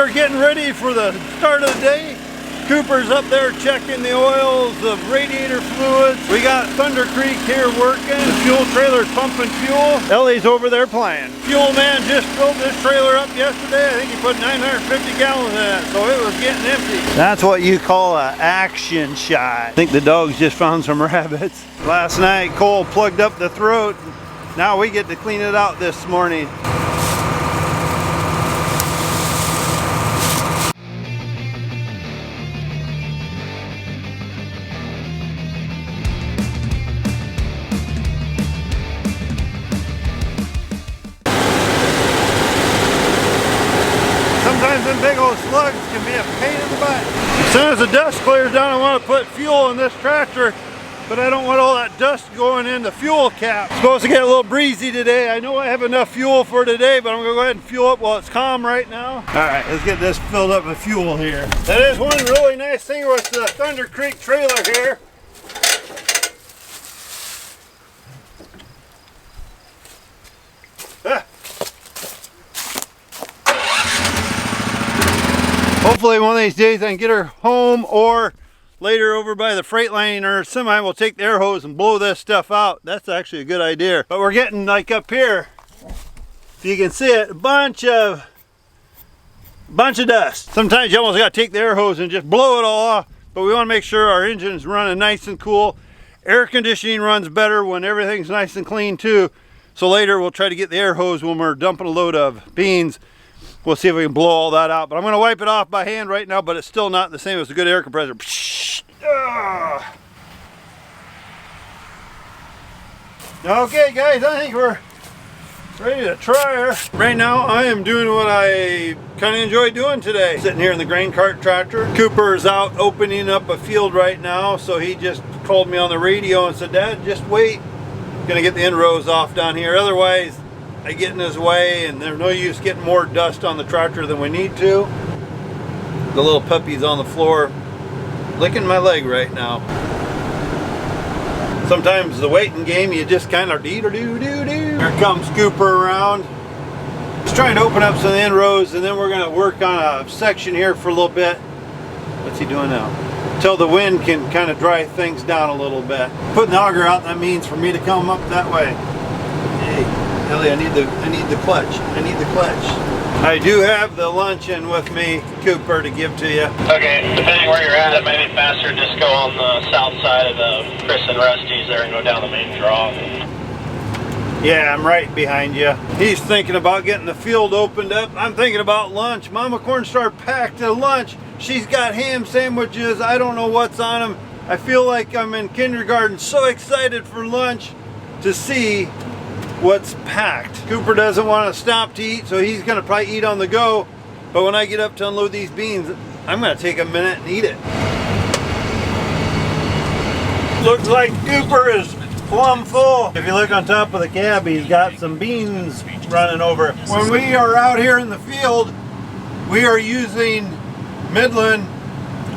are getting ready for the start of the day. Cooper's up there checking the oils of radiator fluids. We got Thunder Creek here working. The fuel trailer's pumping fuel. Ellie's over there playing. Fuel man just filled this trailer up yesterday. I think he put 950 gallons in it, so it was getting empty. That's what you call an action shot. I think the dogs just found some rabbits. Last night Cole plugged up the throat. Now we get to clean it out this morning. Sometimes them big old slugs can be a pain in the butt. As soon as the dust clears down, I want to put fuel in this tractor, but I don't want all that dust going in the fuel cap. It's supposed to get a little breezy today. I know I have enough fuel for today, but I'm gonna go ahead and fuel up while it's calm right now. All right, let's get this filled up with fuel here. That is one really nice thing with the Thunder Creek trailer here. Hopefully one of these days I can get her home, or later over by the freight line or semi, we'll take the air hose and blow this stuff out. That's actually a good idea. But we're getting like up here, if you can see it, a bunch of dust. Sometimes you almost got to take the air hose and just blow it all off, but we want to make sure our engine's running nice and cool. Air conditioning runs better when everything's nice and clean too. So later we'll try to get the air hose when we're dumping a load of beans. We'll see if we can blow all that out, but I'm going to wipe it off by hand right now, but it's still not the same as a good air compressor. Okay guys, I think we're ready to try her. Right now I am doing what I kind of enjoy doing today. Sitting here in the grain cart tractor. Cooper's out opening up a field right now, so he just called me on the radio and said, Dad, just wait. I'm going to get the end rows off down here, otherwise I get in his way and there's no use getting more dust on the tractor than we need to. The little puppy's on the floor licking my leg right now. Sometimes the waiting game, you just kind of dee-doo-doo-doo-doo. Here comes Cooper around. He's trying to open up some end rows, and then we're going to work on a section here for a little bit. What's he doing now? Until the wind can kind of dry things down a little bit. Putting the auger out, that means for me to come up that way. Hey. Ellie, I need the clutch. I need the clutch. I do have the luncheon with me, Cooper, to give to you. Okay, depending where you're at, it may be faster to just go on the south side of the Chris and Rusty's there and go down the main draw. Yeah, I'm right behind you. He's thinking about getting the field opened up. I'm thinking about lunch. Mama Cornstar packed a lunch. She's got ham sandwiches. I don't know what's on them. I feel like I'm in kindergarten, so excited for lunch to see what's packed. Cooper doesn't want to stop to eat, so he's going to probably eat on the go. But when I get up to unload these beans, I'm going to take a minute and eat it. Looks like Cooper is plumb full. If you look on top of the cab, he's got some beans running over. When we are out here in the field, we are using Midland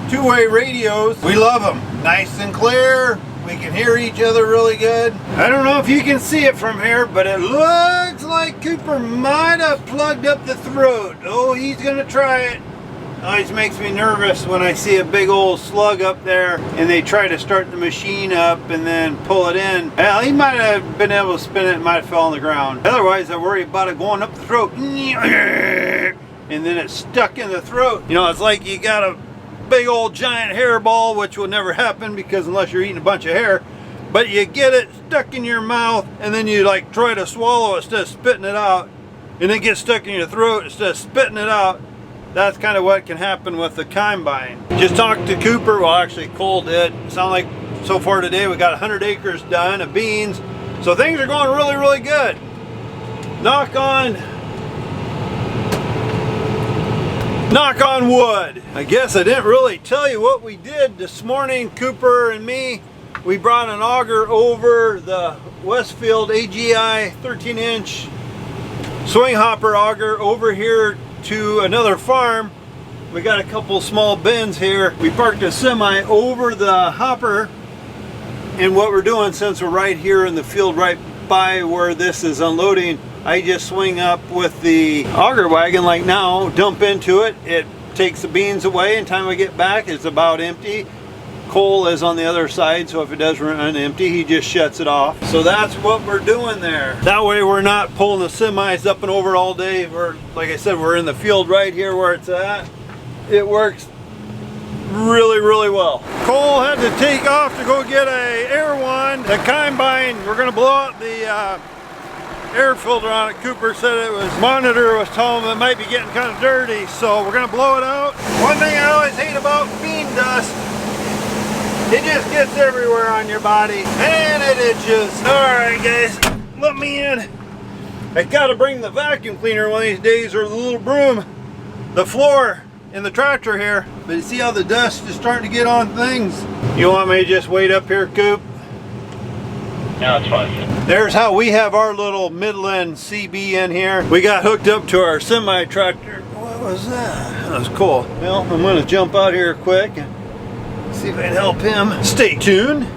two-way radios. We love them. Nice and clear. We can hear each other really good. I don't know if you can see it from here, but it looks like Cooper might have plugged up the throat. Oh, he's gonna try it. Always makes me nervous when I see a big old slug up there and they try to start the machine up and then pull it in. Well, he might have been able to spin it and might have fell on the ground. Otherwise, I worry about it going up the throat and then it's stuck in the throat. You know, it's like you got a big old giant hairball, which will never happen because unless you're eating a bunch of hair, but you get it stuck in your mouth and then you like try to swallow it instead of spitting it out, and it gets stuck in your throat instead of spitting it out. That's kind of what can happen with the combine. Just talked to Cooper, well actually Cole did. Sound like so far today we got 100 acres done of beans, so things are going really, really good. Knock on wood. I guess I didn't really tell you what we did this morning, Cooper and me. We brought an auger over the Westfield AGI 13-inch swing hopper auger over here to another farm. We got a couple small bins here. We parked a semi over the hopper, and what we're doing, since we're right here in the field right by where this is unloading, I just swing up with the auger wagon like now, dump into it. It takes the beans away, and time I get back it's about empty. Coal is on the other side, so if it does run empty, he just shuts it off. So that's what we're doing there. That way we're not pulling the semis up and over all day. We're, like I said, we're in the field right here where it's at. It works really, really well. Cole had to take off to go get a air wand. The combine, we're gonna blow out the air filter on it. Cooper said it was, monitor was telling him it might be getting kind of dirty, so we're gonna blow it out. One thing I always hate about bean dust, it just gets everywhere on your body and it itches. Alright guys, let me in. I gotta bring the vacuum cleaner one of these days, or the little broom, the floor in the tractor here. But you see how the dust is starting to get on things? You want me to just wait up here, Coop? Yeah, that's fine. There's how we have our little Midland CB in here. We got hooked up to our semi tractor. What was that? That was cool. Well, I'm gonna jump out here quick and see if I can help him. Stay tuned.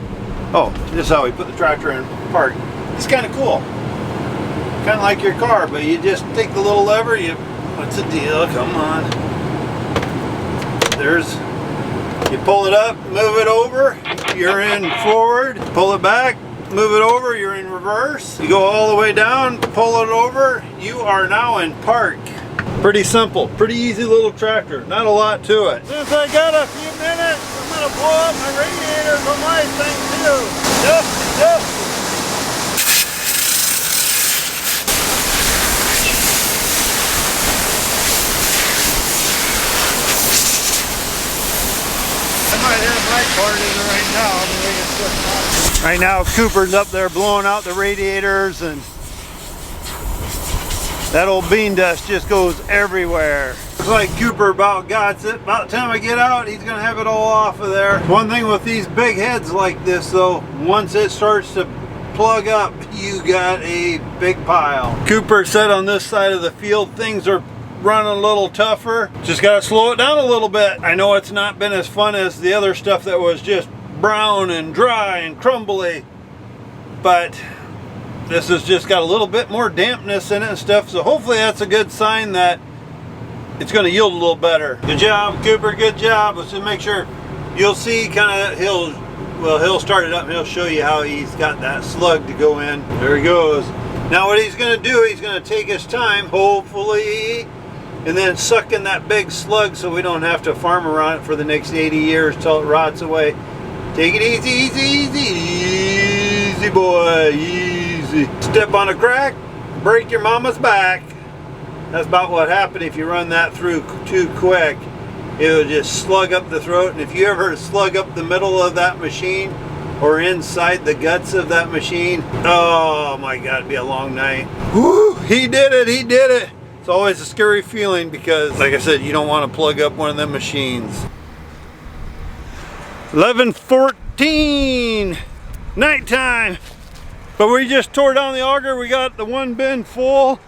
Oh, this is how we put the tractor in park. It's kind of cool. Kind of like your car, but you just take the little lever, what's the deal? Come on. You pull it up, move it over, you're in forward. Pull it back, move it over, you're in reverse. You go all the way down, pull it over, you are now in park. Pretty simple, pretty easy little tractor, not a lot to it. Since I got a few minutes, I'm gonna blow up my radiators on my thing too. Dusty. I might have my part in it right now. Right now, Cooper's up there blowing out the radiators, and that old bean dust just goes everywhere. Looks like Cooper about got it. About the time I get out, he's gonna have it all off of there. One thing with these big heads like this though, once it starts to plug up, you got a big pile. Cooper said on this side of the field, things are running a little tougher. Just gotta slow it down a little bit. I know it's not been as fun as the other stuff that was just brown and dry and crumbly, but this has just got a little bit more dampness in it and stuff, so hopefully that's a good sign that it's going to yield a little better. Good job, Cooper, good job. Let's just make sure. You'll see kind of, he'll start it up and he'll show you how he's got that slug to go in. There he goes. Now what he's going to do, he's going to take his time, hopefully, and then suck in that big slug so we don't have to farm around it for the next 80 years till it rots away. Take it easy, easy, easy, easy boy, easy. Step on a crack, break your mama's back. That's about what happened if you run that through too quick. It'll just slug up the throat, and if you ever slug up the middle of that machine or inside the guts of that machine, oh my God, it'd be a long night. Woo, he did it, he did it. It's always a scary feeling because, like I said, you don't want to plug up one of them machines. 11:14, nighttime. But we just tore down the auger. We got the one bin full.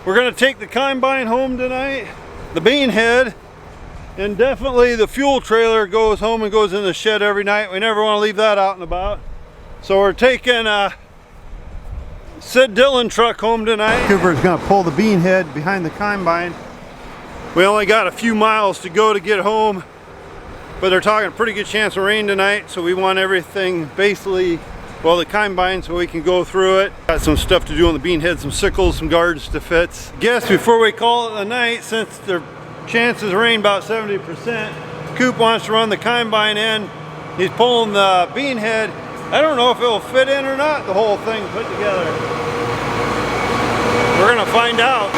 We're gonna take the combine home tonight, the bean head, and definitely the fuel trailer goes home and goes in the shed every night. We never want to leave that out and about. So we're taking Sid Dillon truck home tonight. Cooper's gonna pull the bean head behind the combine. We only got a few miles to go to get home, but they're talking a pretty good chance of rain tonight, so we want everything basically, well, the combine, so we can go through it. Got some stuff to do on the bean head, some sickles, some guards to fit. Guess before we call it a night, since the chances of rain about 70%, Coop wants to run the combine in. He's pulling the bean head. I don't know if it will fit in or not, the whole thing put together. We're gonna find out.